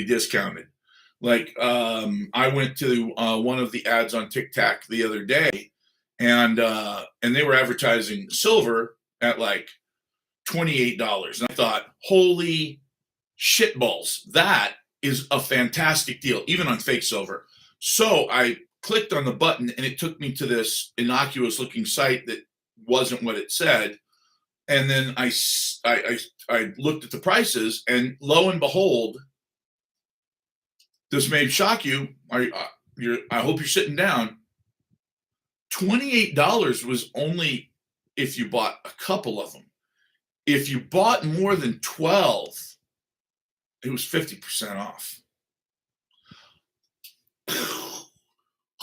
discounted. Like I went to one of the ads on TikTok the other day, and they were advertising silver at like $28. And I thought, holy shitballs, that is a fantastic deal, even on fake silver. So I clicked on the button and it took me to this innocuous looking site that wasn't what it said. And then I looked at the prices, and lo and behold, this may shock you. I hope you're sitting down. $28 was only if you bought a couple of them. If you bought more than 12, it was 50% off.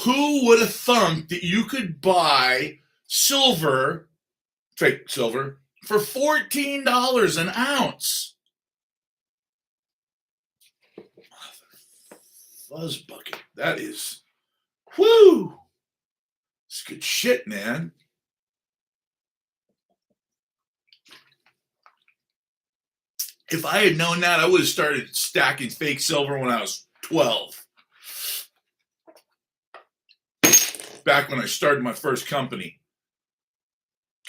Who would have thunk that you could buy silver, fake silver, for $14 an ounce? Fuzz bucket. That is, whoo! It's good shit, man. If I had known that, I would have started stacking fake silver when I was 12. Back when I started my first company.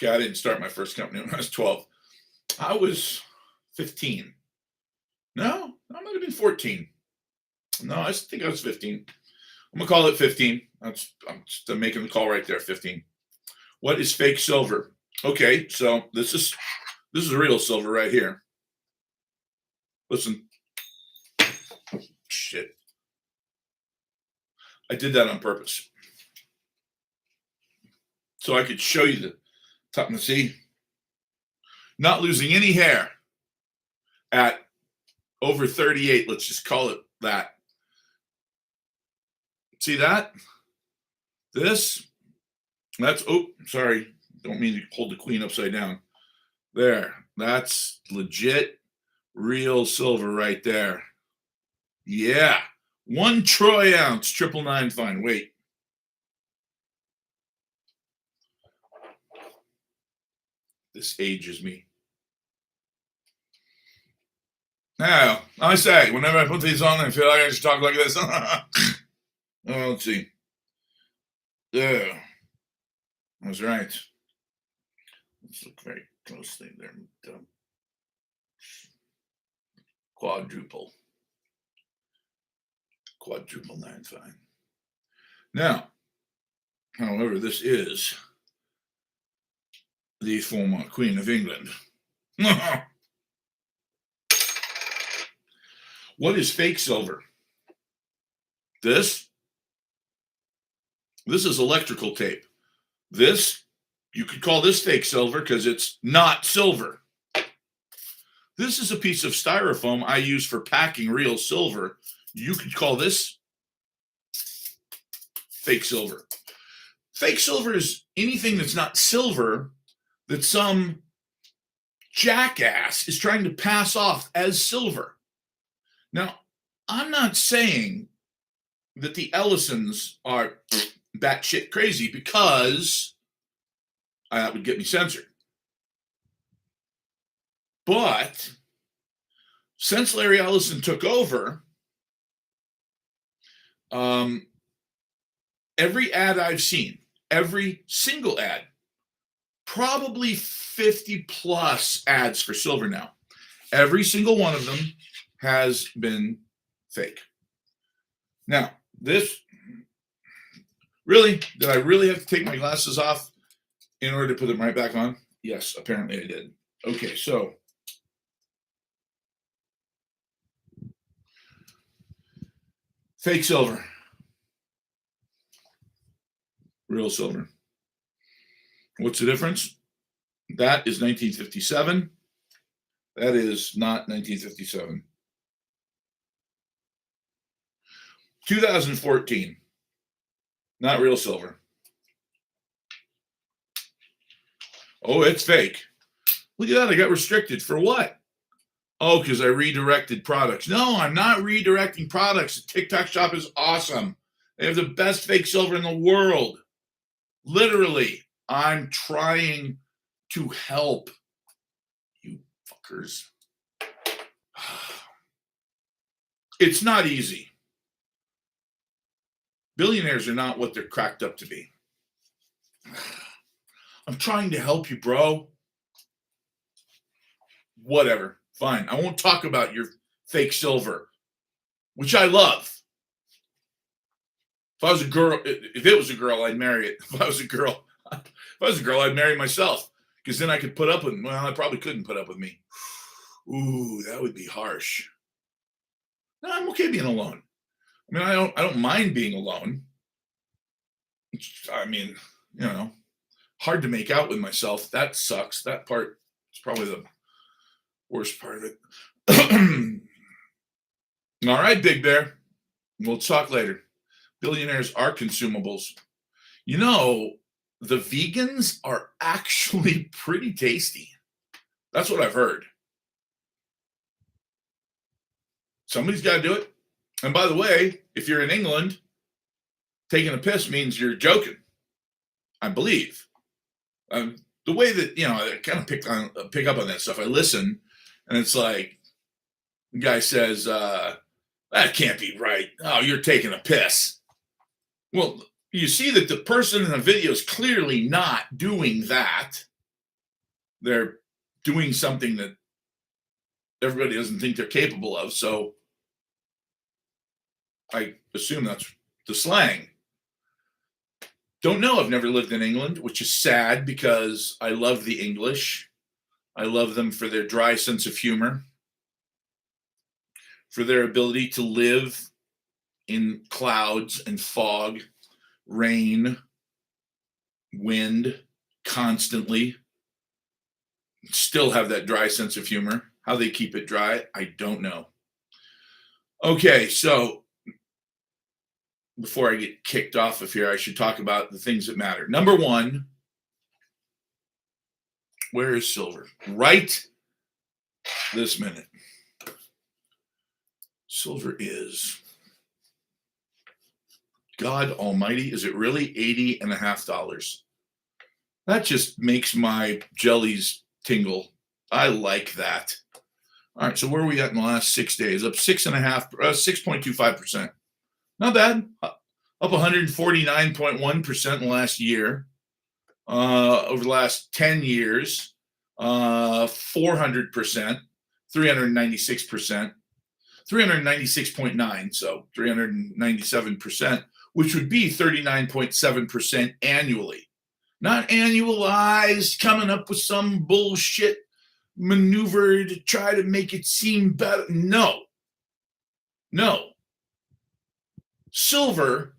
Okay, I didn't start my first company when I was 12. I was 15. No, I might have been 14. No, I think I was 15. I'm going to call it 15. I'm just making the call right there, 15. What is fake silver? Okay, so this is real silver right here. Listen. Shit. I did that on purpose. So I could show you the top. See? Not losing any hair at over 38. Let's just call it that. See that? That's, oh, sorry. Don't mean to hold the queen upside down. There. That's legit real silver right there. Yeah. 1 troy ounce, 999 fine. Wait. This ages me. Now, I say, whenever I put these on, I feel like I should talk like this. Oh, let's see. Yeah. That's right. Let's look very closely there. Quadruple 9 fine. Now, however, this is the former Queen of England. What is fake silver? This is electrical tape. This, you could call this fake silver because it's not silver. This is a piece of styrofoam I use for packing real silver. You could call this fake silver. Fake silver is anything that's not silver that some jackass is trying to pass off as silver. Now, I'm not saying that the Ellisons are batshit crazy, because that would get me censored. But since Larry Ellison took over, every ad I've seen, every single ad, probably 50 plus ads for silver now, every single one of them has been fake. Now, this, really, did I really have to take my glasses off in order to put them right back on? Yes, apparently I did. Okay, so fake silver, real silver. What's the difference? That is 1957. That is not 1957. 2014. Not real silver. Oh, it's fake. Look at that. I got restricted. For what? Oh, because I redirected products. No, I'm not redirecting products. The TikTok shop is awesome. They have the best fake silver in the world. Literally, I'm trying to help you fuckers. It's not easy. Billionaires are not what they're cracked up to be. I'm trying to help you, bro. Whatever. Fine. I won't talk about your fake silver, which I love. If I was a girl, if it was a girl, I'd marry it. If I was a girl, I'd marry myself because then I could put up with. Well, I probably couldn't put up with me. Ooh, that would be harsh. No, I'm okay being alone. I mean, I don't mind being alone. I mean, you know, hard to make out with myself. That sucks. That part is probably the worst part of it. All right, Big Bear. We'll talk later. Billionaires are consumables. You know, the vegans are actually pretty tasty. That's what I've heard. Somebody's got to do it. And by the way, if you're in England, taking a piss means you're joking, I believe. The way that, you know, I kind of pick up on that stuff. I listen, and it's like, the guy says, that can't be right. Oh, you're taking a piss. Well, you see that the person in the video is clearly not doing that. They're doing something that everybody doesn't think they're capable of. So I assume that's the slang. Don't know. I've never lived in England, which is sad because I love the English. I love them for their dry sense of humor, for their ability to live in clouds and fog, rain, wind constantly, still have that dry sense of humor. How they keep it dry, I don't know. Okay, so before I get kicked off of here, I should talk about the things that matter. Number one, where is silver? Right this minute. Silver is, God almighty, is it really $80.50? That just makes my jellies tingle. I like that. All right, so where are we at in the last 6 days? Up 6.25%. Not bad. Up 149.1% in the last year. Over the last 10 years, 400%, 396%, 396.9, so 397%, which would be 39.7% annually. Not annualized, coming up with some bullshit maneuver to try to make it seem better. No. Silver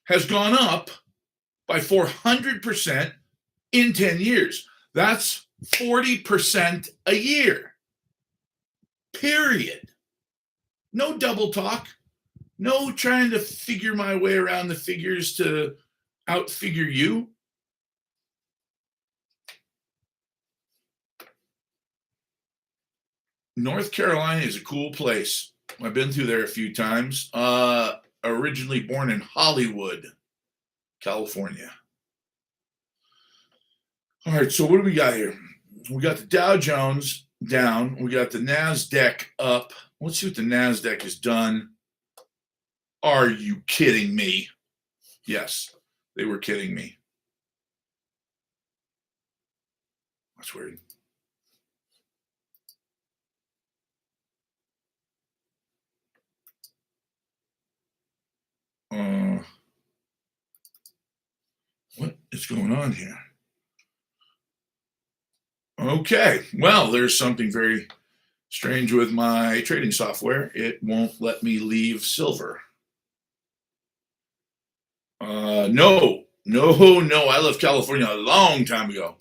has gone up by 400% in 10 years. That's 40% a year. Period. No double talk. No trying to figure my way around the figures to outfigure you. North Carolina is a cool place. I've been through there a few times. Originally born in Hollywood, California. All right, so what do we got here? We got the Dow Jones down. We got the NASDAQ up. Let's see what the NASDAQ has done. Are you kidding me? Yes, they were kidding me. That's weird. What is going on here? Okay, well, there's something very strange with my trading software. It won't let me leave silver. No. I left California a long time ago.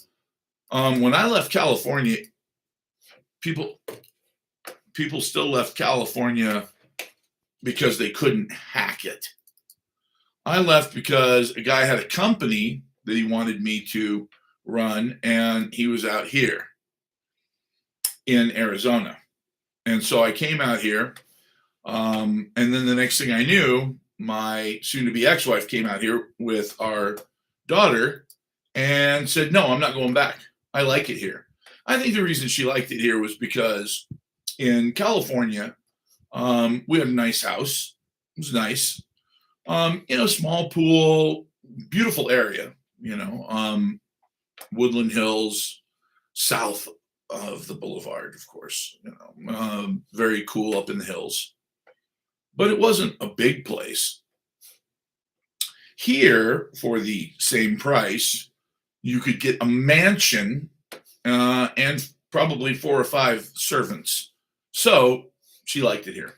When I left California, people still left California because they couldn't hack it. I left because a guy had a company that he wanted me to run, and he was out here in Arizona. And so I came out here, and then the next thing I knew, my soon-to-be ex-wife came out here with our daughter and said, no, I'm not going back. I like it here. I think the reason she liked it here was because in California, We had a nice house. It was nice. Small pool, beautiful area, Woodland Hills, south of the boulevard, of course, very cool up in the hills. But it wasn't a big place. Here, for the same price, you could get a mansion and probably 4 or 5 servants. So she liked it here.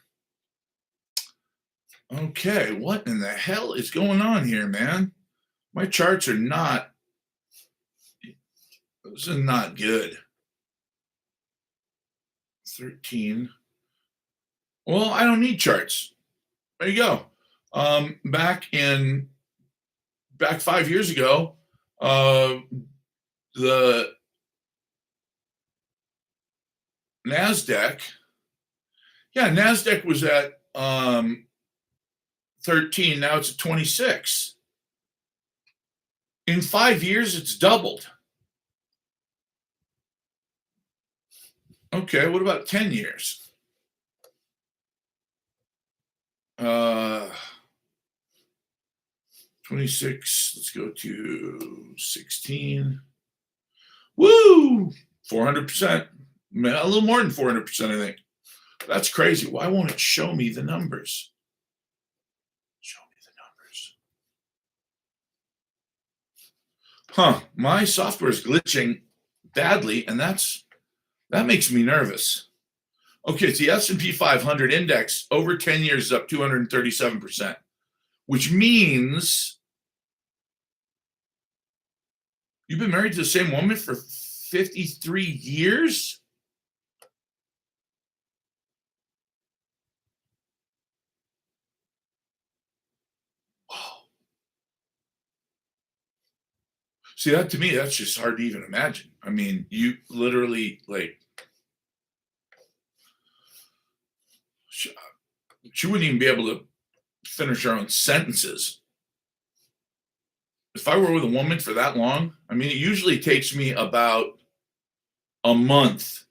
Okay, what in the hell is going on here, man? My charts are not, this is not good. 13. Well, I don't need charts. There you go. Back 5 years ago, the NASDAQ, NASDAQ was at 13. Now it's at 26. In 5 years, it's doubled. Okay, what about 10 years? 26, let's go to 16. Woo! 400%. A little more than 400%, I think. That's crazy. Why won't it show me the numbers? Show me the numbers. My software is glitching badly, and that makes me nervous. Okay, it's the S&P 500 index over 10 years is up 237%, which means you've been married to the same woman for 53 years? Wow. See, that to me, that's just hard to even imagine. I mean, you literally, she wouldn't even be able to finish her own sentences. If I were with a woman for that long, I mean, it usually takes me about a month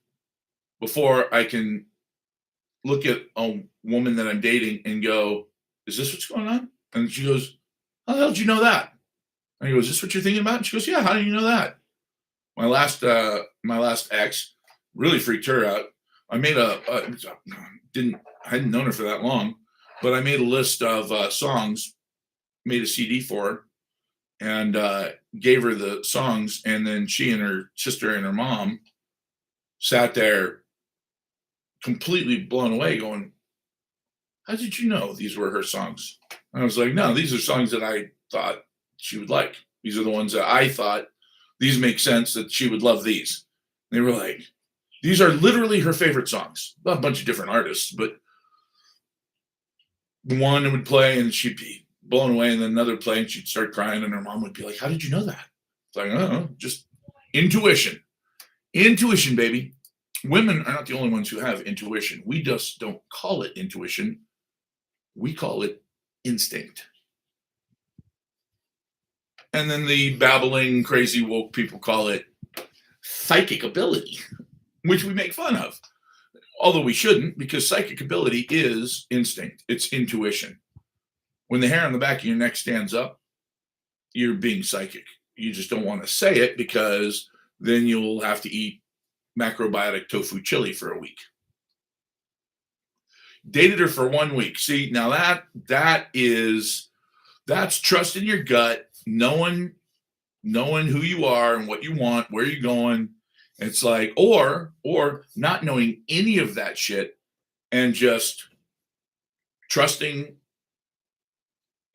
before I can look at a woman that I'm dating and go, is this what's going on? And she goes, how the hell did you know that? And I go, is this what you're thinking about? And she goes, yeah, how do you know that? My last ex really freaked her out. I made I hadn't known her for that long, but I made a list of songs, made a CD for her, and gave her the songs. And then she and her sister and her mom sat there completely blown away going, how did you know these were her songs? And I was like, no, these are songs that I thought she would like. These are the ones that I thought these make sense, that she would love these. And they were like, these are literally her favorite songs. A bunch of different artists, but one would play and she'd be blown away, and then another play and she'd start crying, and her mom would be like, how did you know that? It's like, I don't know, just intuition. Intuition, baby. Women are not the only ones who have intuition. We just don't call it intuition. We call it instinct. And then the babbling, crazy, woke people call it psychic ability, which we make fun of. Although we shouldn't, because psychic ability is instinct. It's intuition. When the hair on the back of your neck stands up, you're being psychic. You just don't want to say it, because then you'll have to eat macrobiotic tofu chili for a week. Dated her for 1 week. See, now that's trust in your gut, knowing who you are and what you want, where you're going. It's like, or not knowing any of that shit and just trusting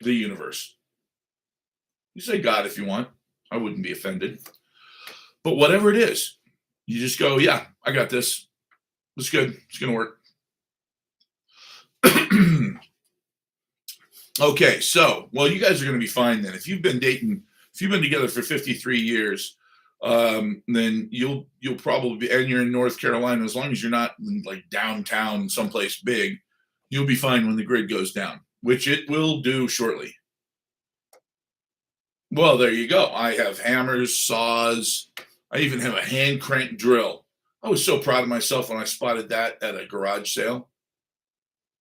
the universe. You say God if you want. I wouldn't be offended. But whatever it is, you just go, yeah, I got this. It's good. It's going to work. Okay, so, well, you guys are going to be fine then. If you've been together for 53 years, then you'll probably be, and you're in North Carolina, as long as you're not like downtown someplace big, you'll be fine when the grid goes down, which it will do shortly. Well, there you go. I have hammers, saws. I even have a hand crank drill. I was so proud of myself when I spotted that at a garage sale.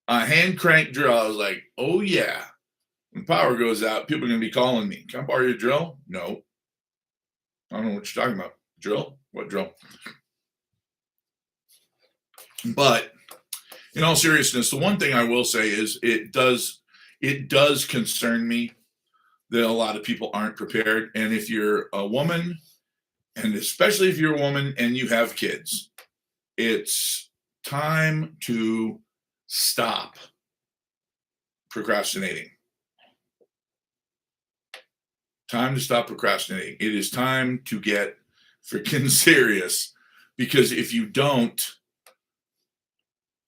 A hand crank drill. I was like, oh yeah. When power goes out, people are gonna be calling me. Can I borrow your drill? No. I don't know what you're talking about. Drill? What drill? But in all seriousness, the one thing I will say is it does concern me that a lot of people aren't prepared. And if you're a woman, and especially if you're a woman and you have kids, it's time to stop procrastinating. Time to stop procrastinating. It is time to get freaking serious, because if you don't,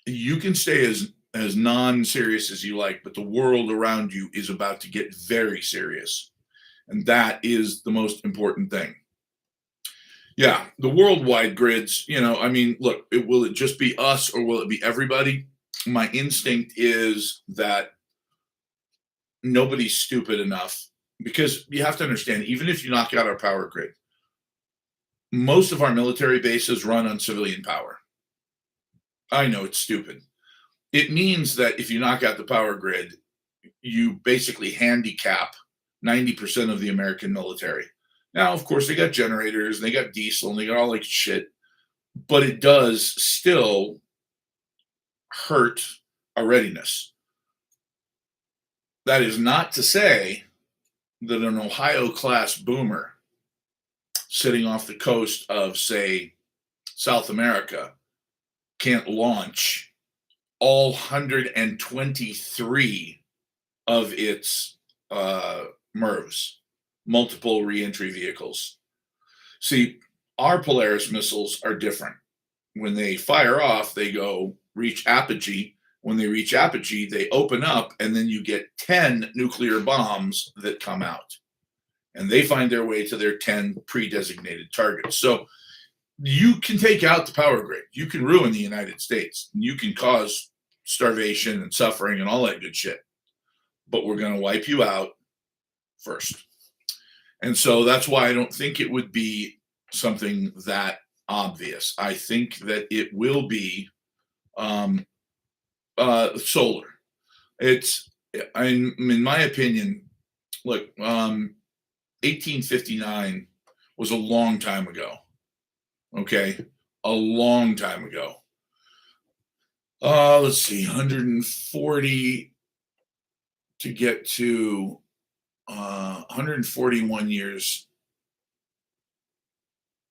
you can stay as non-serious as you like, but the world around you is about to get very serious, and that is the most important thing. Yeah, the worldwide grids, I mean, look, will it just be us or will it be everybody? My instinct is that nobody's stupid enough, because you have to understand, even if you knock out our power grid, most of our military bases run on civilian power. I know it's stupid. It means that if you knock out the power grid, you basically handicap 90% of the American military. Now, of course, they got generators, and they got diesel, and they got all like shit, but it does still hurt our readiness. That is not to say that an Ohio class boomer sitting off the coast of, say, South America can't launch all 123 of its MIRVs, multiple reentry vehicles. See, our Polaris missiles are different. When they fire off, they go reach apogee. When they reach apogee, they open up, and then you get 10 nuclear bombs that come out. And they find their way to their 10 pre-designated targets. So you can take out the power grid. You can ruin the United States. You can cause starvation and suffering and all that good shit. But we're going to wipe you out first. And so that's why I don't think it would be something that obvious. I think that it will be solar. In my opinion, look, 1859 was a long time ago. Okay, a long time ago. Let's see, 140 to get to 141 years,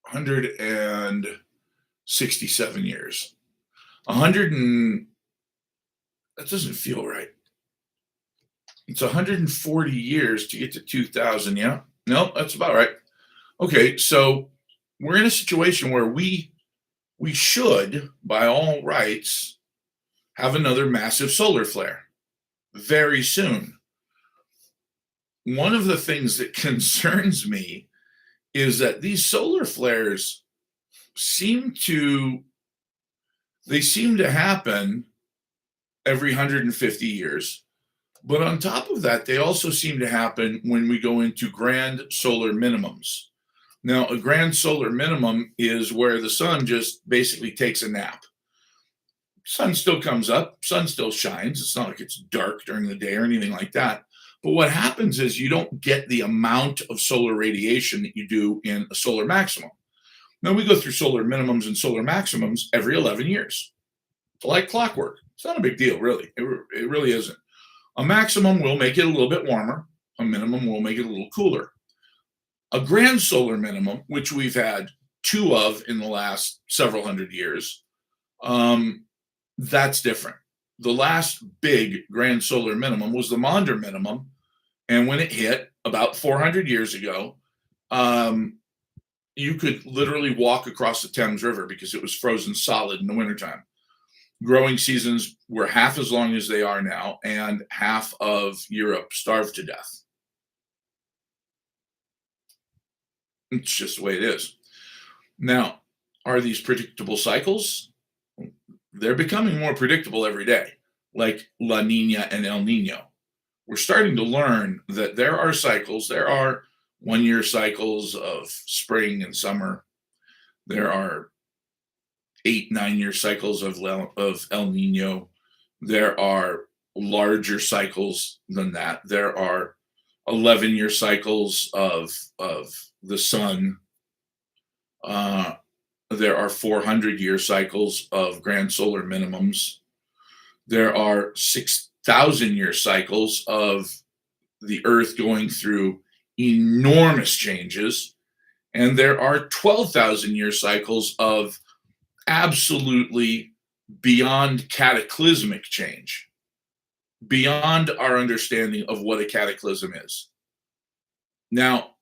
167 years, 100 and that doesn't feel right. It's 140 years to get to 2000. Yeah, no, that's about right. Okay, so we're in a situation where we should, by all rights, have another massive solar flare very soon. One of the things that concerns me is that these solar flares seem to happen every 150 years. But on top of that, they also seem to happen when we go into grand solar minimums. Now, a grand solar minimum is where the sun just basically takes a nap. Sun still comes up, sun still shines. It's not like it's dark during the day or anything like that. But what happens is you don't get the amount of solar radiation that you do in a solar maximum. Now, we go through solar minimums and solar maximums every 11 years. Like clockwork. It's not a big deal, really. It really isn't. A maximum will make it a little bit warmer. A minimum will make it a little cooler. A grand solar minimum, which we've had two of in the last several hundred years, that's different. The last big grand solar minimum was the Maunder minimum. And when it hit about 400 years ago, you could literally walk across the Thames River because it was frozen solid in the wintertime. Growing seasons were half as long as they are now, and half of Europe starved to death. It's just the way it is. Now, are these predictable cycles? They're becoming more predictable every day, like La Nina and El Nino. We're starting to learn that there are cycles. There are 1 year cycles of spring and summer. There are 8, 9 year cycles of El Nino. There are larger cycles than that. There are 11-year cycles of the sun. Uh, there are 400-year cycles of grand solar minimums. There are 6,000-year cycles of the Earth going through enormous changes. And there are 12,000-year cycles of absolutely beyond cataclysmic change, beyond our understanding of what a cataclysm is. Now,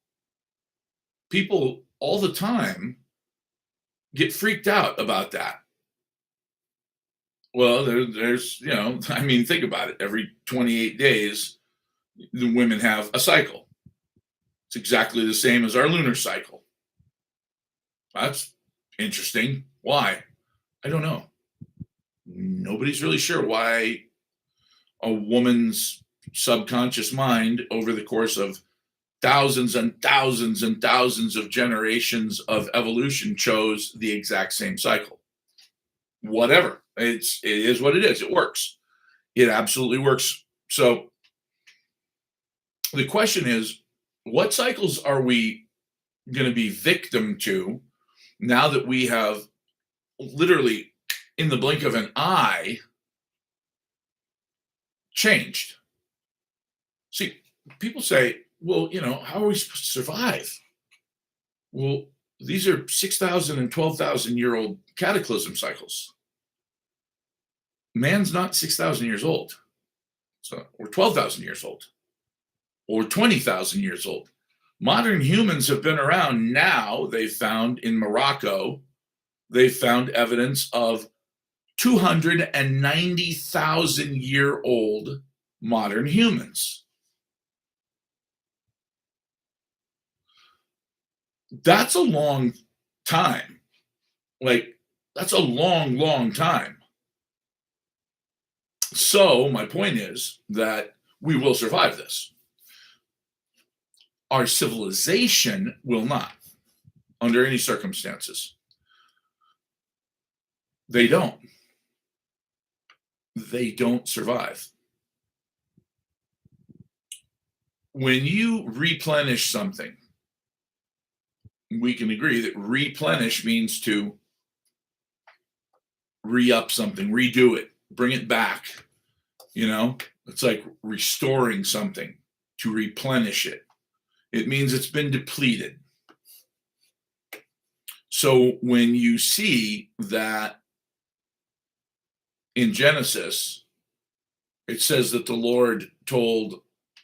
people all the time get freaked out about that. Well, there's, I mean, think about it. Every 28 days, the women have a cycle. It's exactly the same as our lunar cycle. That's interesting. Why? I don't know. Nobody's really sure why a woman's subconscious mind, over the course of thousands and thousands and thousands of generations of evolution, chose the exact same cycle. Whatever. It is what it is. It works. It absolutely works. So the question is, what cycles are we going to be victim to now that we have literally, in the blink of an eye, changed? See, people say, well, how are we supposed to survive? Well, these are 6,000 and 12,000 year old cataclysm cycles. Man's not 6,000 years old, or 12,000 years old, or 20,000 years old. Modern humans have been around now. They found in Morocco, they found evidence of 290,000-year-old modern humans. That's a long time. That's a long, long time. So my point is that we will survive this. Our civilization will not, under any circumstances. They don't survive. When you replenish something, we can agree that replenish means to re-up something, redo it, bring it back. It's like restoring something, to replenish it. It means it's been depleted. So when you see that in Genesis, it says that the Lord told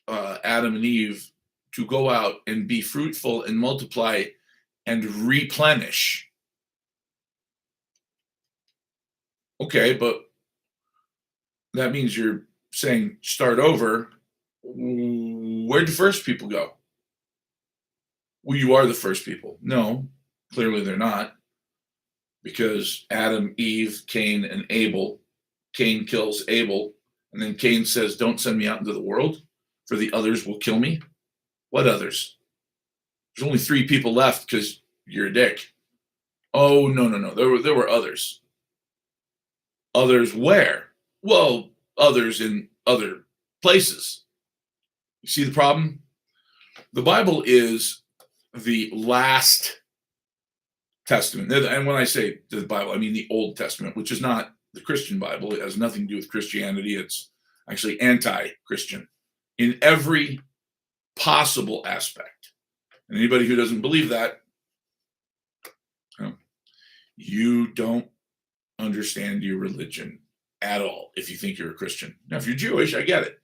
Adam and Eve to go out and be fruitful and multiply and replenish. Okay, but that means you're saying start over. Where'd the first people go? Well, you are the first people. No, clearly they're not. Because Adam, Eve, Cain, and Abel. Cain kills Abel. And then Cain says, don't send me out into the world, for the others will kill me. What others? There's only 3 people left because you're a dick. Oh, no. There were others. Others where? Well, others in other places. You see the problem? The Bible is the last testament. And when I say the Bible, I mean the Old Testament, which is not the Christian Bible. It has nothing to do with Christianity. It's actually anti-Christian in every possible aspect. And anybody who doesn't believe that, you don't understand your religion at all if you think you're a Christian. Now, if you're Jewish, I get it.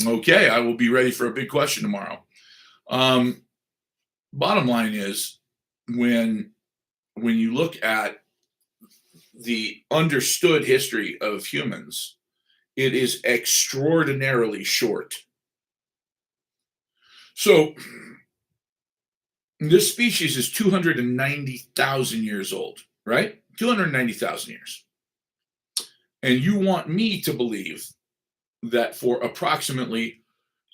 Okay, I will be ready for a big question tomorrow. Bottom line is, when you look at the understood history of humans, it is extraordinarily short. So this species is 290,000 years old, right? 290,000 years. And you want me to believe that for approximately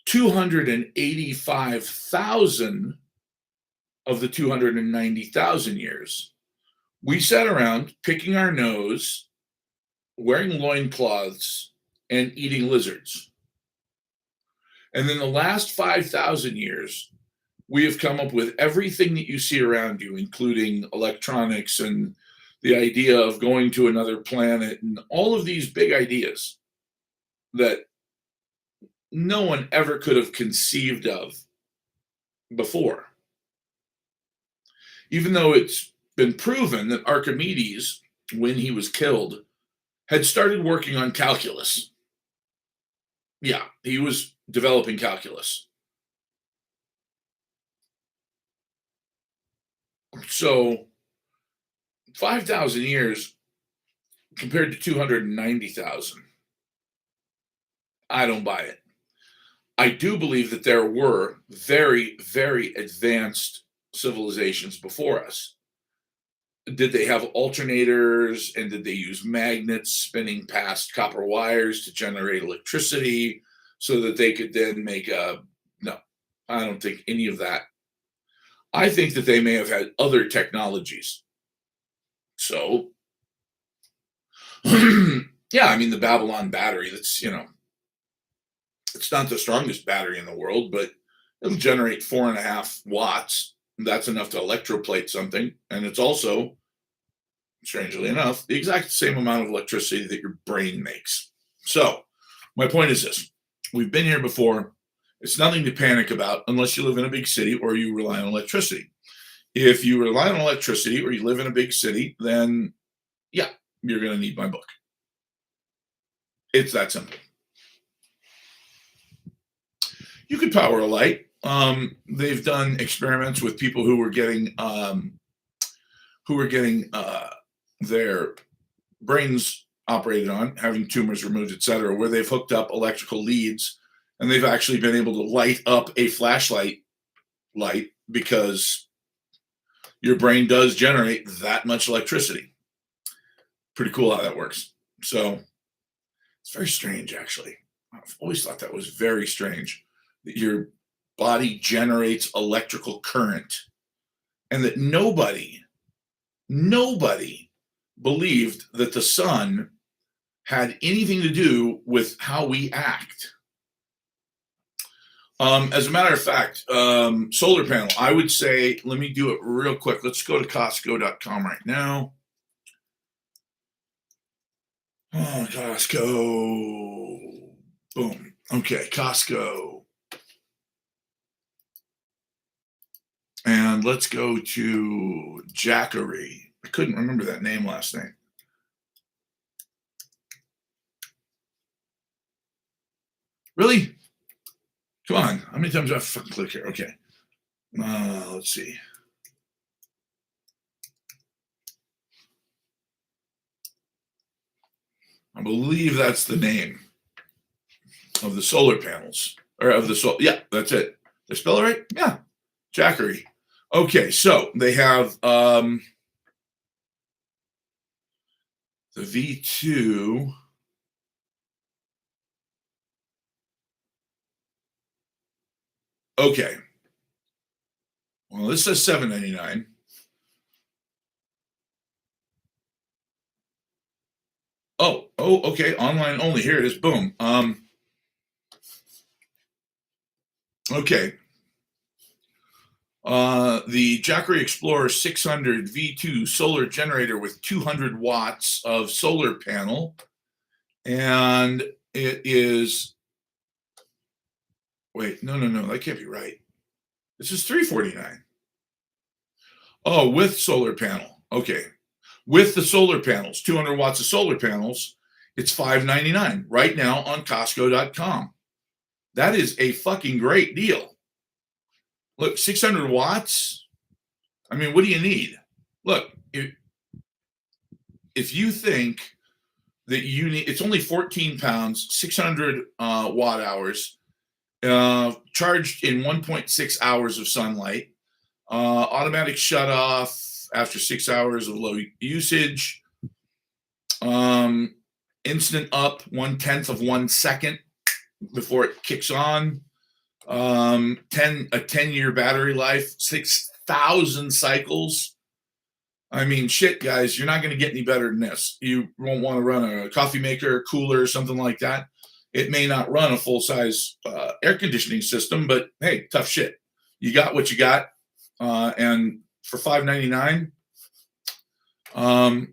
285,000 of the 290,000 years, We sat around picking our nose, wearing loincloths, and eating lizards. And then the last 5,000 years, we have come up with everything that you see around you, including electronics and the idea of going to another planet and all of these big ideas that no one ever could have conceived of before. Even though it's been proven that Archimedes, when he was killed, had started working on calculus. Yeah, he was developing calculus. So 5,000 years compared to 290,000, I don't buy it. I do believe that there were very, very advanced civilizations before us. Did they have alternators and did they use magnets spinning past copper wires to generate electricity so that they could then make a. No, I don't think any of that. I think that they may have had other technologies. So, yeah, I mean, the Babylon battery, it's not the strongest battery in the world, but it'll generate 4.5 watts. That's enough to electroplate something. And it's also, strangely enough, the exact same amount of electricity that your brain makes. So, my point is this: we've been here before. It's nothing to panic about unless you live in a big city or you rely on electricity. If you rely on electricity or you live in a big city, then yeah, you're going to need my book. It's that simple. You could power a light. They've done experiments with people who were getting their brains operated on, having tumors removed, etc., where they've hooked up electrical leads and they've actually been able to light up a flashlight light because your brain does generate that much electricity. Pretty cool how that works. So it's very strange, actually. I've always thought that was very strange that your body generates electrical current and that nobody believed that the sun had anything to do with how we act. As a matter of fact, solar panel, I would say, let me do it real quick. Let's go to Costco.com right now. Oh, Costco. Boom. Okay, Costco. And let's go to Jackery. I couldn't remember that name last night. Really? Come on. How many times do I have to fucking click here? Okay. Let's see. I believe that's the name of the solar panels. Or of the solar. Yeah, that's it. Did I spell it right? Yeah. Jackery. Okay, so they have the V2. Okay. Well, this says $7.99. Oh, okay. Online only. Here it is. Boom. Okay. The Jackery Explorer 600 V2 solar generator with 200 watts of solar panel. And it is. Wait, no. That can't be right. This is $349. Oh, with solar panel. Okay. With the solar panels, 200 watts of solar panels, it's $5.99 right now on Costco.com. That is a fucking great deal. Look, 600 watts. I mean, what do you need? Look, if you think that you need, it's only 14 pounds, 600 watt hours, charged in 1.6 hours of sunlight, automatic shut off after 6 hours of low usage, instant up 1/10 of 1 second before it kicks on, a 10-year battery life, 6,000 cycles. I mean, shit, guys, you're not going to get any better than this. You won't want to run a coffee maker, cooler, something like that. It may not run a full size air conditioning system, but hey, tough shit. You got what you got, and for $5.99,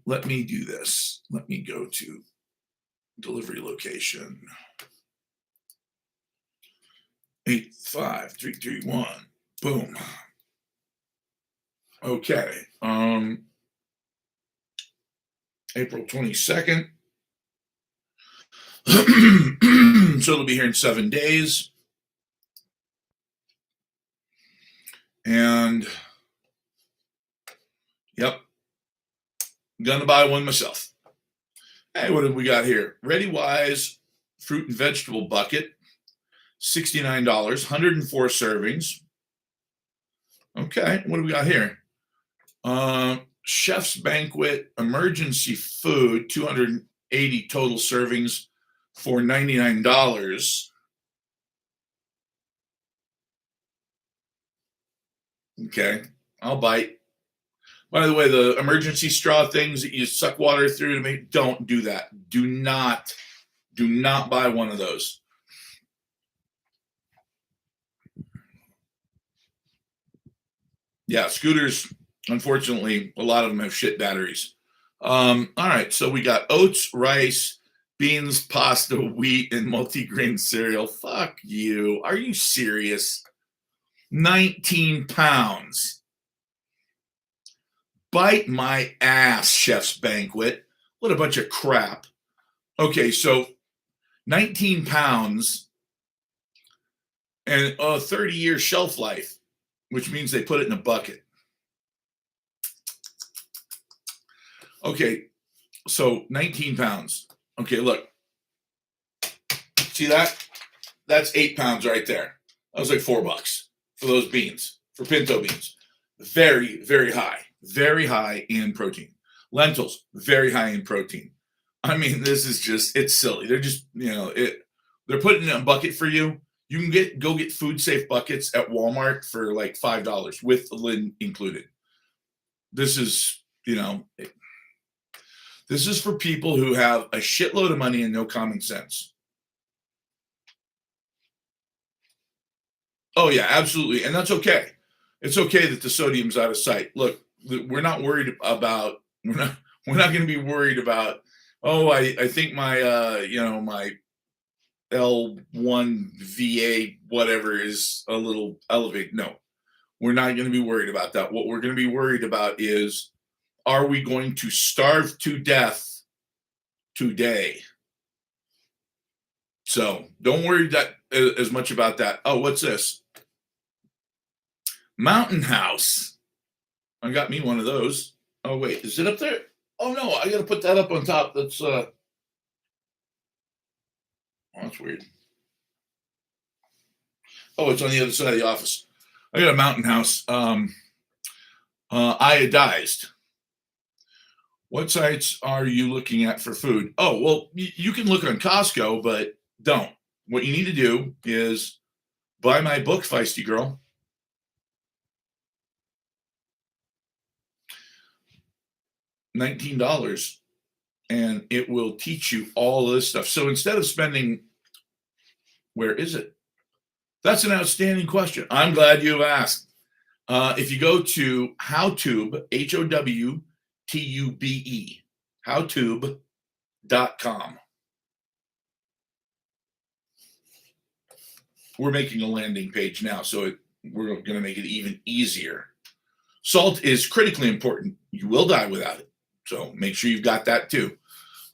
let me do this. Let me go to delivery location 85331. Boom. Okay. April 22nd. So it'll be here in 7 days. And yep, gonna buy one myself. Hey, what have we got here? Ready Wise fruit and vegetable bucket, $69, 104 servings. Okay, what do we got here? Chef's Banquet emergency food, 280 total servings for $99. Okay, I'll bite. By the way, the emergency straw things that you suck water through to make, don't do that. Do not buy one of those. Yeah, scooters, unfortunately, a lot of them have shit batteries. All right, so we got oats, rice, beans, pasta, wheat, and multigrain cereal. Fuck you. Are you serious? 19 pounds. Bite my ass, Chef's Banquet. What a bunch of crap. Okay, so 19 pounds and a 30-year shelf life, which means they put it in a bucket. Okay, so 19 pounds. Okay, look. See that? That's 8 pounds right there. That was like $4 for those beans, for pinto beans. Very, very high in protein. Lentils, very high in protein. I mean, this is just, it's silly. They're just, they're putting it in a bucket for you. You can go get food safe buckets at Walmart for like $5 with the lid included. This is, this is for people who have a shitload of money and no common sense. Oh yeah, absolutely. And that's okay. It's okay that the sodium's out of sight. Look, we're not worried about, we're not going to be worried about, oh, I think my, my L1 VA, whatever, is a little elevated. No, we're not going to be worried about that. What we're going to be worried about is, are we going to starve to death today? So don't worry that as much about that. Oh, what's this? Mountain House. I got me one of those. Oh, wait, is it up there? Oh no, I gotta put that up on top. That's oh, that's weird. Oh, it's on the other side of the office. I got a Mountain House. Iodized. What sites are you looking at for food? Oh, well, you can look on Costco, but don't. What you need to do is buy my book, Feisty Girl. $19, and it will teach you all this stuff. So instead of spending, where is it? That's an outstanding question. I'm glad you asked. If you go to Howtube, HOWTUBE, howtube.com. We're making a landing page now, so we're going to make it even easier. Salt is critically important. You will die without it. So make sure you've got that too.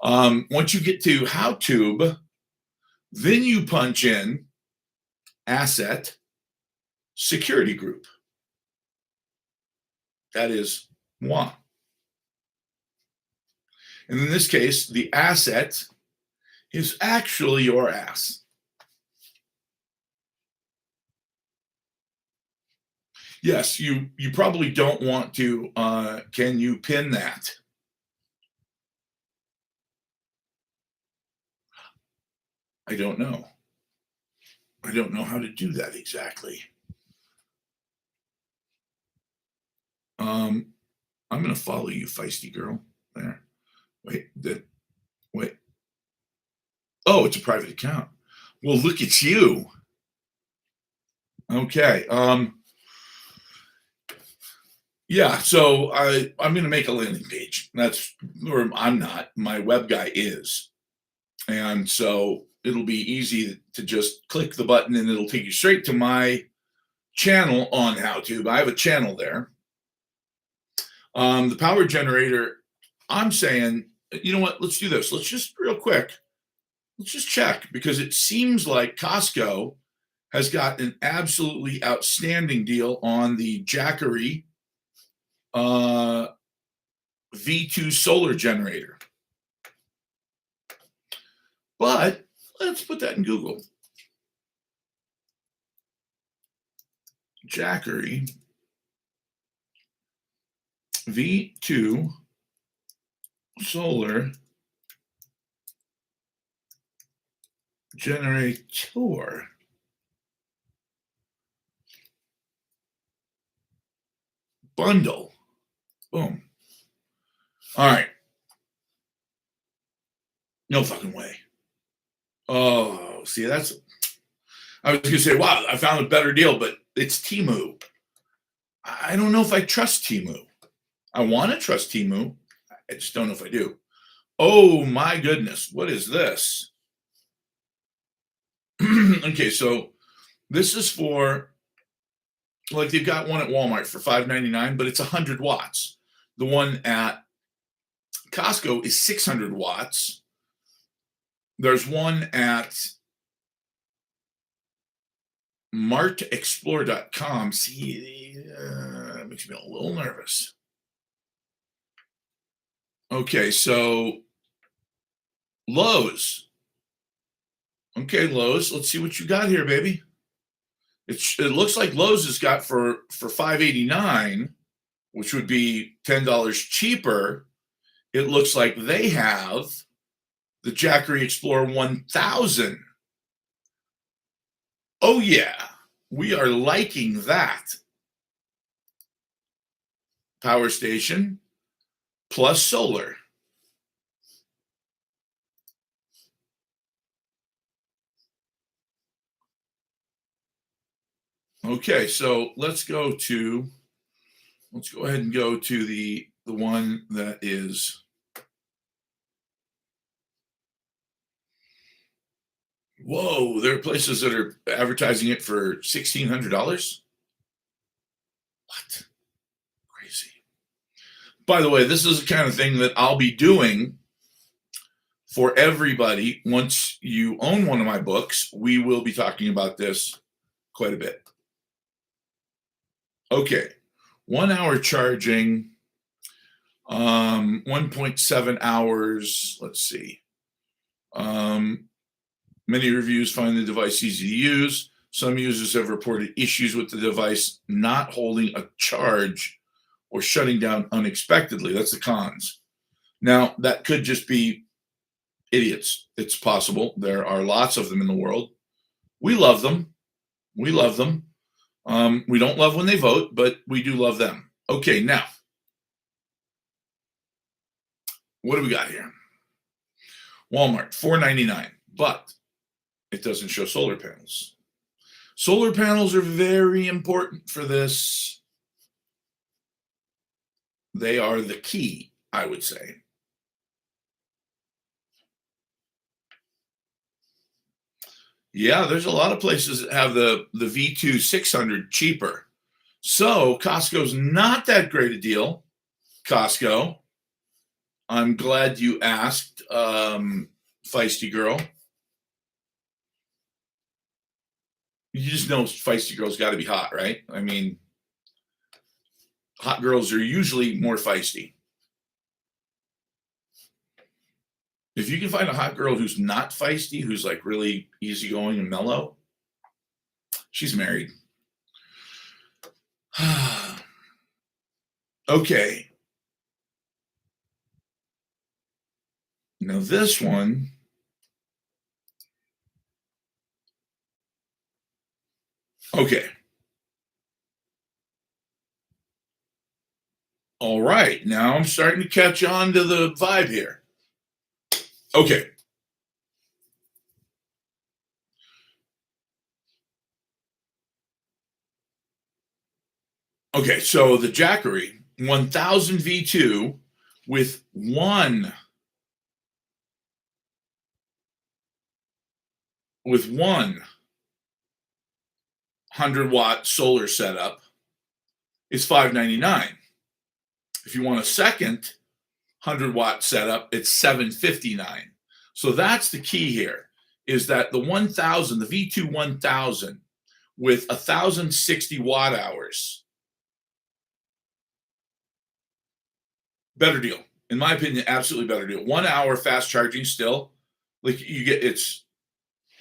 Once you get to Howtube, then you punch in asset security group. That is moi. And in this case, the asset is actually your ass. Yes, you probably don't want to. Can you pin that? I don't know. I don't know how to do that exactly. I'm going to follow you, feisty girl. There. Wait. Oh, it's a private account. Well, look at you. Okay. Yeah, so I'm going to make a landing page. Or I'm not. My web guy is. And so it'll be easy to just click the button and it'll take you straight to my channel on HowTube. I have a channel there. The power generator, I'm saying, you know what? Let's do this. Let's just real quick. Let's just check because it seems like Costco has got an absolutely outstanding deal on the Jackery V2 solar generator. But let's put that in Google. Jackery V2 solar generator. Bundle. Boom. All right. No fucking way. Oh, see, I was going to say, wow, I found a better deal, but it's Temu. I don't know if I trust Temu. I want to trust Temu. I just don't know if I do. Oh my goodness. What is this? Okay, so this is for, like, they've got one at Walmart for $5.99, but it's 100 watts. The one at Costco is 600 watts. There's one at martexplore.com. See, that makes me a little nervous. Okay, so Lowe's. Okay, Lowe's. Let's see what you got here, baby. It looks like Lowe's has got for $5.89, which would be $10 cheaper. It looks like they have the Jackery Explorer 1000. Oh yeah, we are liking that. Power station plus solar. Okay, so let's go ahead and go to the one that is, whoa, there are places that are advertising it for $1,600. What? Crazy. By the way, this is the kind of thing that I'll be doing for everybody. Once you own one of my books, we will be talking about this quite a bit. Okay, 1 hour charging, 1.7 hours. Let's see. Many reviews find the device easy to use. Some users have reported issues with the device not holding a charge or shutting down unexpectedly. That's the cons. Now, that could just be idiots. It's possible. There are lots of them in the world. We love them. We love them. We don't love when they vote, but we do love them. Okay, now, what do we got here? Walmart, $4.99, but it doesn't show solar panels. Solar panels are very important for this. They are the key, I would say. Yeah, there's a lot of places that have the V2 600 cheaper. So Costco's not that great a deal. Costco, I'm glad you asked, feisty girl. You just know feisty girls got to be hot, right? I mean, hot girls are usually more feisty. If you can find a hot girl who's not feisty, who's like really easygoing and mellow, she's married. Okay. Now this one, okay. All right, now I'm starting to catch on to the vibe here. Okay. Okay, so the Jackery 1000 V2 with one 100-watt solar setup is $599. If you want a second 100-watt setup, it's $759. So that's the key here, is that the 1000, the V2 1000 with 1060 watt hours, better deal. In my opinion, absolutely better deal. 1 hour fast charging still, like you get, it's,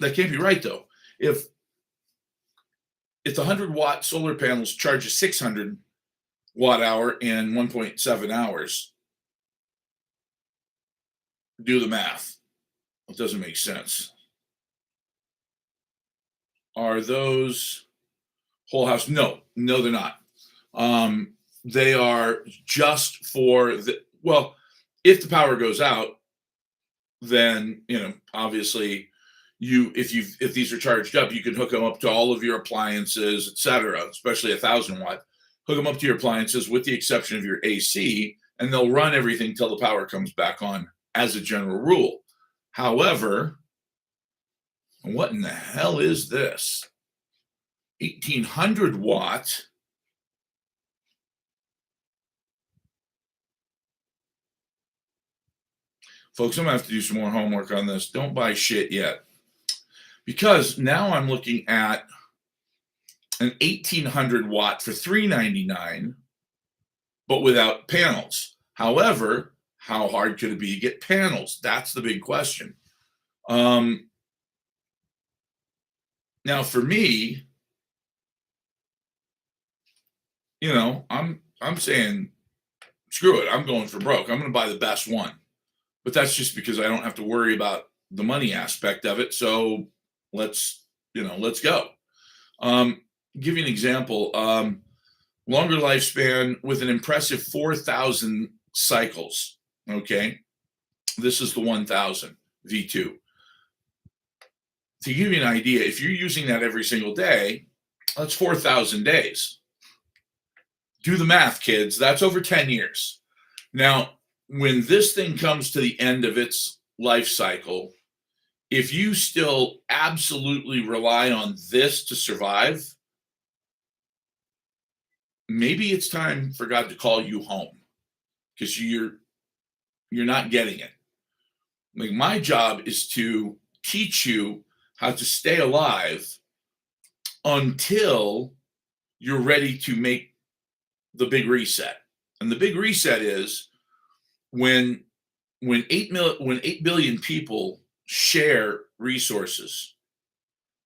that can't be right though. If the 100-watt solar panels charge a 600 watt hour in 1.7 hours, do the math. It doesn't make sense. Are those whole house? No, no, they're not. They are just for the, well, if the power goes out, then obviously if these are charged up, you can hook them up to all of your appliances, etc., especially 1,000 watt. Hook them up to your appliances with the exception of your AC, and they'll run everything till the power comes back on as a general rule. However, what in the hell is this? 1,800 watt. Folks, I'm gonna have to do some more homework on this. Don't buy shit yet. Because now I'm looking at an 1,800 watt for $399, but without panels. However, how hard could it be to get panels? That's the big question. Now for me, I'm saying screw it. I'm going for broke. I'm going to buy the best one. But that's just because I don't have to worry about the money aspect of it. So let's go. Give you an example. Longer lifespan with an impressive 4,000 cycles. Okay. This is the 1000 V2. To give you an idea, if you're using that every single day, that's 4,000 days. Do the math, kids. That's over 10 years. Now, when this thing comes to the end of its life cycle, if you still absolutely rely on this to survive, maybe it's time for God to call you home because you're not getting it. Like my job is to teach you how to stay alive until you're ready to make the big reset. And the big reset is when 8 billion people share resources,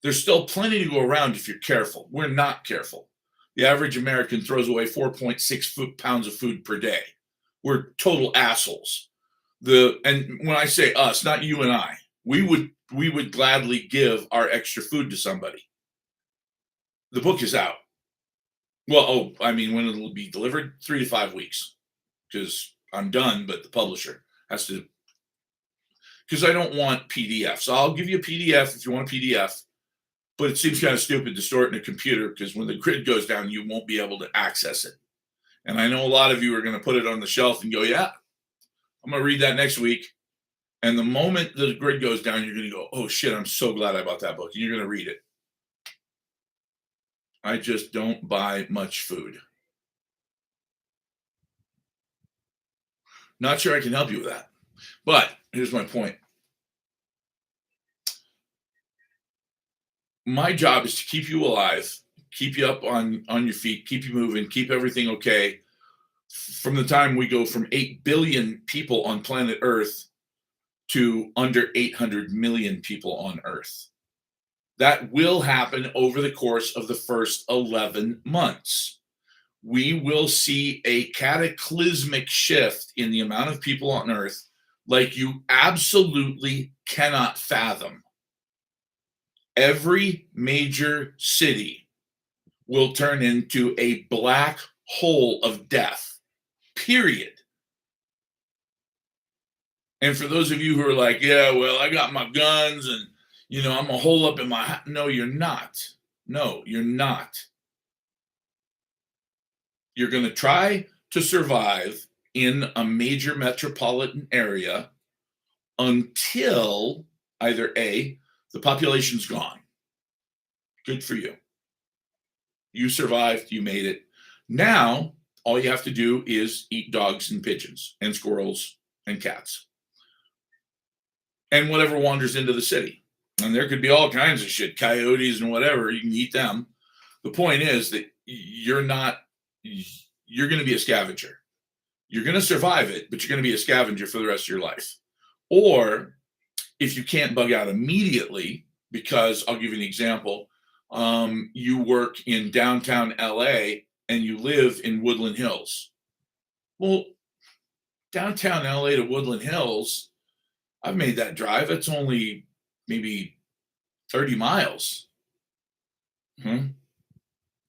there's still plenty to go around if you're careful. We're not careful. The average American throws away 4.6 pounds of food per day. We're total assholes. And when I say us, not you and I, we would gladly give our extra food to somebody. The book is out. Well, when it'll be delivered, 3 to 5 weeks, because I'm done, but the publisher has to, because I don't want PDF. So I'll give you a PDF if you want a PDF, but it seems kind of stupid to store it in a computer because when the grid goes down, you won't be able to access it. And I know a lot of you are going to put it on the shelf and go, yeah, I'm going to read that next week. And the moment the grid goes down, you're going to go, oh shit, I'm so glad I bought that book. And you're going to read it. I just don't buy much food. Not sure I can help you with that. But here's my point. My job is to keep you alive, keep you up on your feet, keep you moving, keep everything okay. From the time we go from 8 billion people on planet Earth to under 800 million people on Earth. That will happen over the course of the first 11 months. We will see a cataclysmic shift in the amount of people on Earth like you absolutely cannot fathom. Every major city will turn into a black hole of death. period. And for those of you who are like, yeah, well, I got my guns and, I'm going to hole up in my, no, you're not. No, you're not. You're going to try to survive in a major metropolitan area until either A, the population's gone. Good for you. You survived, you made it. Now, all you have to do is eat dogs and pigeons and squirrels and cats and whatever wanders into the city. And there could be all kinds of shit, coyotes and whatever. You can eat them. The point is that you're going to be a scavenger. You're going to survive it, but you're going to be a scavenger for the rest of your life. Or if you can't bug out immediately, because I'll give you an example. You work in downtown LA and you live in Woodland Hills. Well, downtown LA to Woodland Hills, I've made that drive. It's only maybe 30 miles.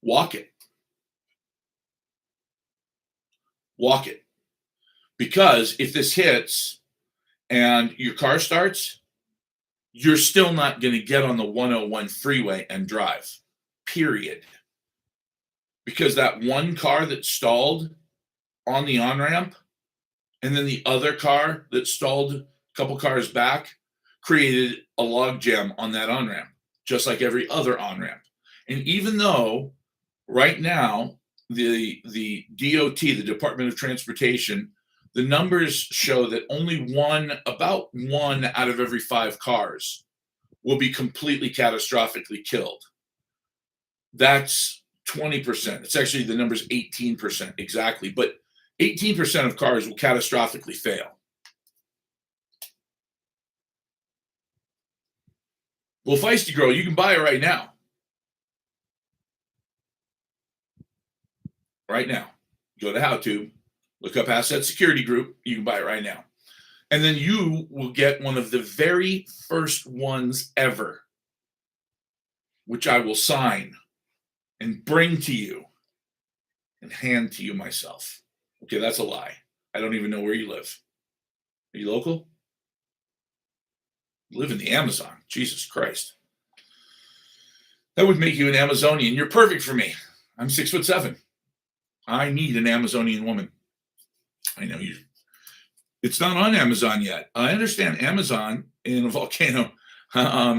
Walk it. Walk it. Because if this hits and your car starts, you're still not going to get on the 101 freeway and drive, period. Because that one car that stalled on the on-ramp and then the other car that stalled a couple cars back created a log jam on that on-ramp, just like every other on-ramp. And even though right now the DOT, the Department of Transportation, the numbers show that only about one out of every 5 cars will be completely catastrophically killed. That's 20%. It's actually, the number's 18% exactly, but 18% of cars will catastrophically fail. Well, Feisty Girl, you can buy it right now. Right now. Go to HowTube, look up Asset Security Group. You can buy it right now. And then you will get one of the very first ones ever, which I will sign and bring to you and hand to you myself. Okay, that's a lie. I don't even know where you live. Are you local? You live in the Amazon. Jesus Christ. That would make you an Amazonian. You're perfect for me. I'm 6'7". I need an Amazonian woman. I know you. It's not on Amazon yet. I understand Amazon in a volcano,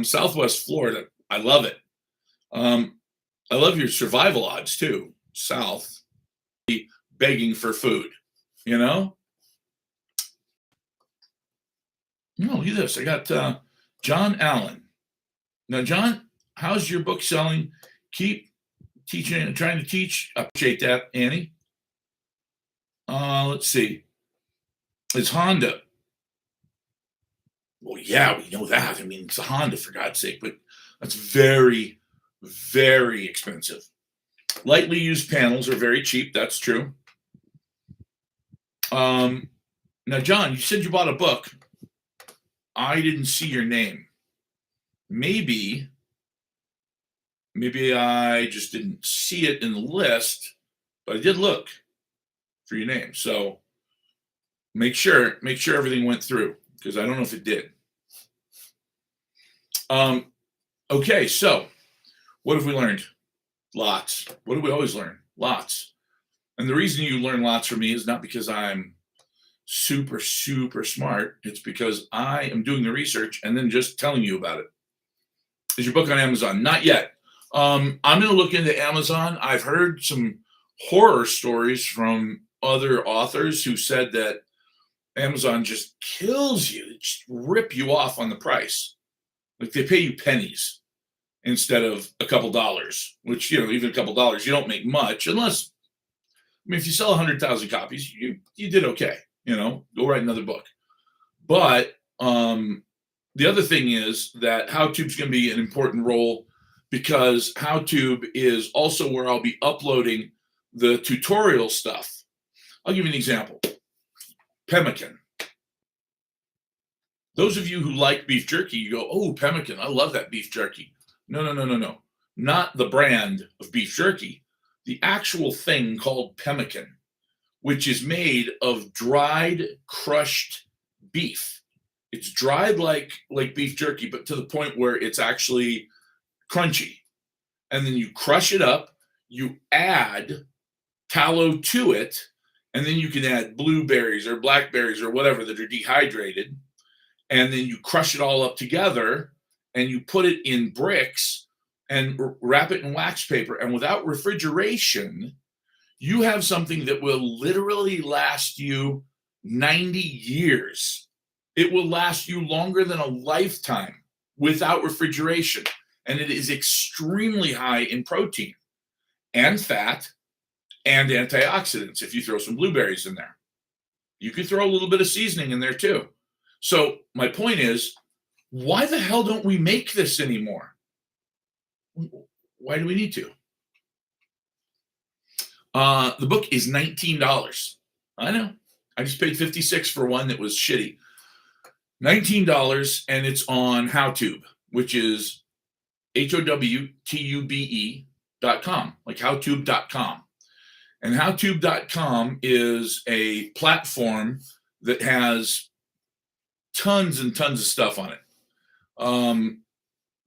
Southwest Florida. I love it. I love your survival odds too. South, begging for food, No, look at this. I got John Allen. Now, John, how's your book selling? Keep teaching and trying to teach. Appreciate that, Annie. Let's see. It's Honda. Well, yeah, we know that. I mean, it's a Honda, for God's sake, but that's very, very expensive. Lightly used panels are very cheap. That's true. Now, John, you said you bought a book. I didn't see your name. Maybe I just didn't see it in the list, but I did look for your name. So make sure everything went through, because I don't know if it did. Okay, so what have we learned? Lots. What do we always learn? Lots. And the reason you learn lots from me is not because I'm super, super smart. It's because I am doing the research and then just telling you about it. Is your book on Amazon? Not yet. I'm going to look into Amazon. I've heard some horror stories from other authors who said that Amazon just kills you. They just rip you off on the price. Like, they pay you pennies instead of a couple dollars, which, even a couple dollars, you don't make much unless, if you sell 100,000 copies, you did okay. Go write another book. But the other thing is that HowTube's going to be an important role, because HowTube is also where I'll be uploading the tutorial stuff. I'll give you an example. Pemmican. Those of you who like beef jerky, you go, oh, pemmican, I love that beef jerky. No. Not the brand of beef jerky. The actual thing called pemmican, which is made of dried, crushed beef. It's dried like beef jerky, but to the point where it's actually crunchy. And then you crush it up, you add tallow to it, and then you can add blueberries or blackberries or whatever that are dehydrated. And then you crush it all up together and you put it in bricks and wrap it in wax paper. And without refrigeration, you have something that will literally last you 90 years. It will last you longer than a lifetime without refrigeration. And it is extremely high in protein and fat and antioxidants if you throw some blueberries in there. You could throw a little bit of seasoning in there too. So my point is, why the hell don't we make this anymore? Why do we need to? The book is $19. I know. I just paid $56 for one that was shitty. $19, and it's on HowTube, which is HOWTUBE.com, like howtube.com. And howtube.com is a platform that has tons and tons of stuff on it.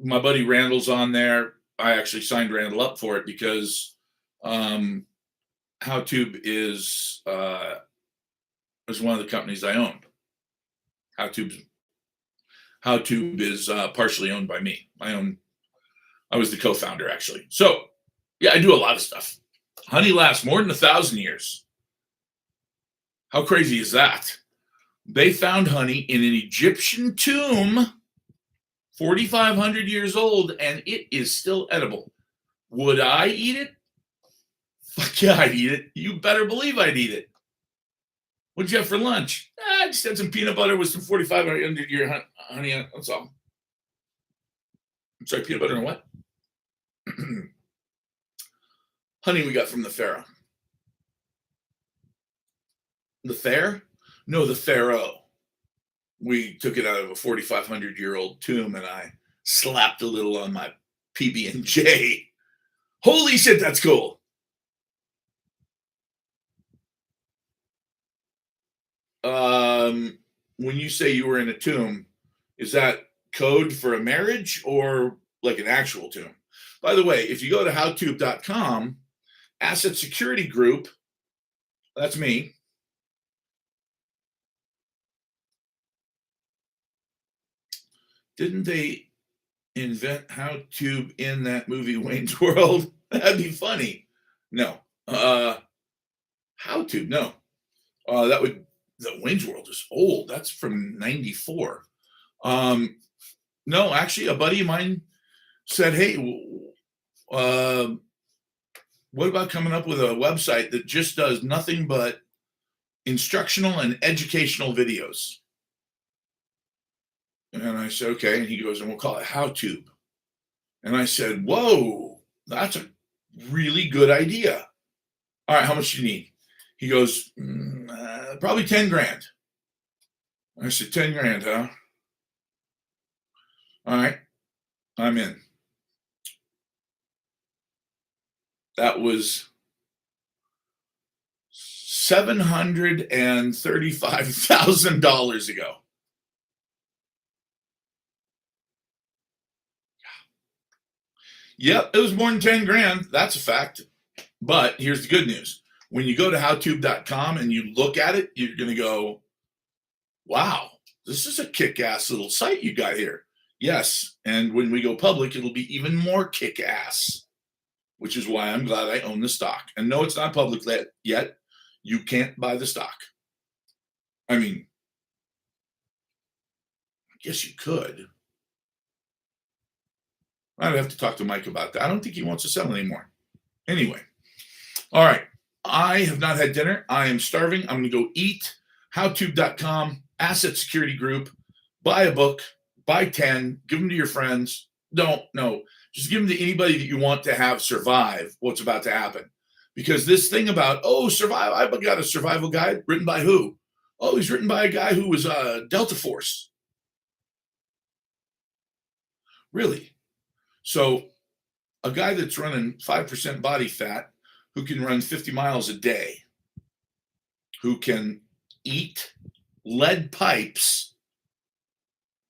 My buddy Randall's on there. I actually signed Randall up for it because HowTube is one of the companies I own. HowTube is partially owned by me. I was the co-founder, actually. So yeah, I do a lot of stuff. Honey lasts more than 1,000 years. How crazy is that? They found honey in an Egyptian tomb, 4,500 years old, and it is still edible. Would I eat it? Fuck yeah, I'd eat it. You better believe I'd eat it. What'd you have for lunch? I just had some peanut butter with some 4,500 year honey. That's all. I'm sorry, peanut butter and what? Honey we got from the Pharaoh. The fair? No, the Pharaoh. We took it out of a 4,500-year-old tomb, and I slapped a little on my PB&J. Holy shit, that's cool. When you say you were in a tomb, is that code for a marriage or like an actual tomb? By the way, if you go to howtube.com, Asset Security Group, that's me. Didn't they invent HowTube in that movie Wayne's World? That'd be funny. No. HowTube, no. The Wayne's World is old. That's from 94. No, actually, a buddy of mine said, hey, what about coming up with a website that just does nothing but instructional and educational videos? And I said, okay. And he goes, and we'll call it HowTube. And I said, whoa, that's a really good idea. All right, how much do you need? He goes, probably 10 grand. I said, 10 grand, huh? All right, I'm in. That was $735,000 ago. Yep, it was more than 10 grand. That's a fact. But here's the good news. When you go to howtube.com and you look at it, you're going to go, wow, this is a kick-ass little site you got here. Yes, and when we go public, it'll be even more kick-ass, which is why I'm glad I own the stock. And no, it's not public yet. You can't buy the stock. I mean, I guess you could. I'd have to talk to Mike about that. I don't think he wants to sell anymore. Anyway, all right. I have not had dinner. I am starving. I'm going to go eat. Howtube.com, Asset Security Group. Buy a book. Buy 10. Give them to your friends. No. Just give them to anybody that you want to have survive what's about to happen. Because this thing about, survive. I've got a survival guide written by who? Oh, he's written by a guy who was Delta Force. Really? So a guy that's running 5% body fat who can run 50 miles a day who can eat lead pipes,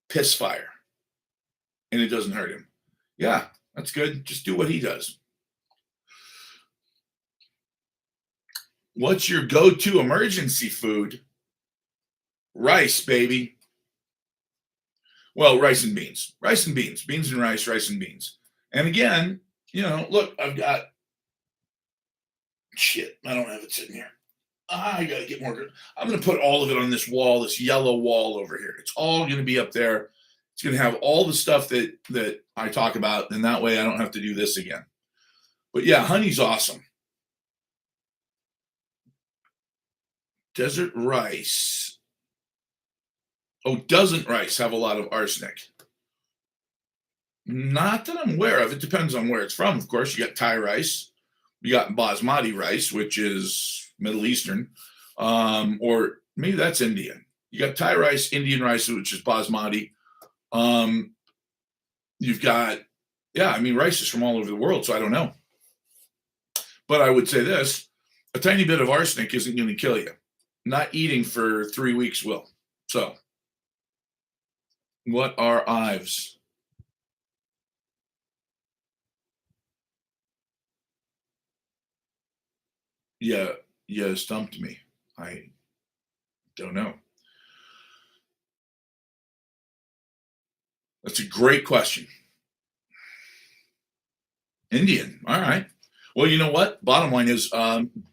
piss fire, and it doesn't hurt him. Yeah, that's good. Just do what he does. What's your go-to emergency food? Rice, baby. Well, rice and beans. Rice and beans. Beans and rice, rice and beans. And again, look, I've got shit. I don't have it sitting here. I got to get more. I'm going to put all of it on this wall, this yellow wall over here. It's all going to be up there. It's going to have all the stuff that I talk about. And that way I don't have to do this again. But yeah, honey's awesome. Desert rice. Oh, doesn't rice have a lot of arsenic? Not that I'm aware of. It depends on where it's from, of course. You got Thai rice. You got basmati rice, which is Middle Eastern. Or maybe that's Indian. You got Thai rice, Indian rice, which is basmati. You've got, rice is from all over the world, so I don't know. But I would say this, a tiny bit of arsenic isn't going to kill you. Not eating for 3 weeks will. So, what are Ives? Yeah, you stumped me. I don't know. That's a great question. Indian. All right. Well, you know what? Bottom line is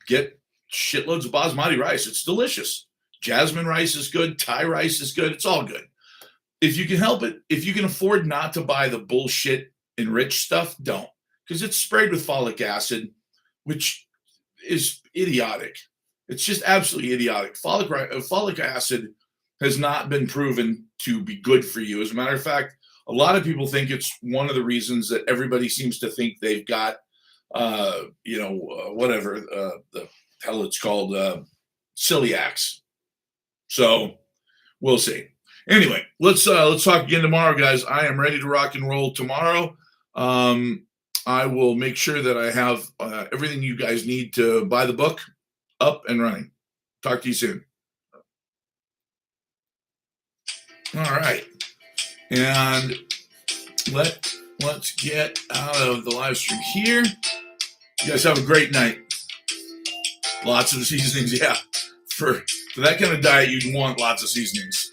get shitloads of basmati rice. It's delicious. Jasmine rice is good. Thai rice is good. It's all good. If you can help it, if you can afford not to buy the bullshit enriched stuff, don't. Because it's sprayed with folic acid, which is idiotic. It's just absolutely idiotic. Folic acid has not been proven to be good for you. As a matter of fact, a lot of people think it's one of the reasons that everybody seems to think they've got, whatever the hell it's called, celiacs. So we'll see. Anyway, let's talk again tomorrow, guys. I am ready to rock and roll tomorrow. I will make sure that I have everything you guys need to buy the book up and running. Talk to you soon. All right. And let's get out of the live stream here. You guys have a great night. Lots of seasonings. Yeah. For that kind of diet, you'd want lots of seasonings.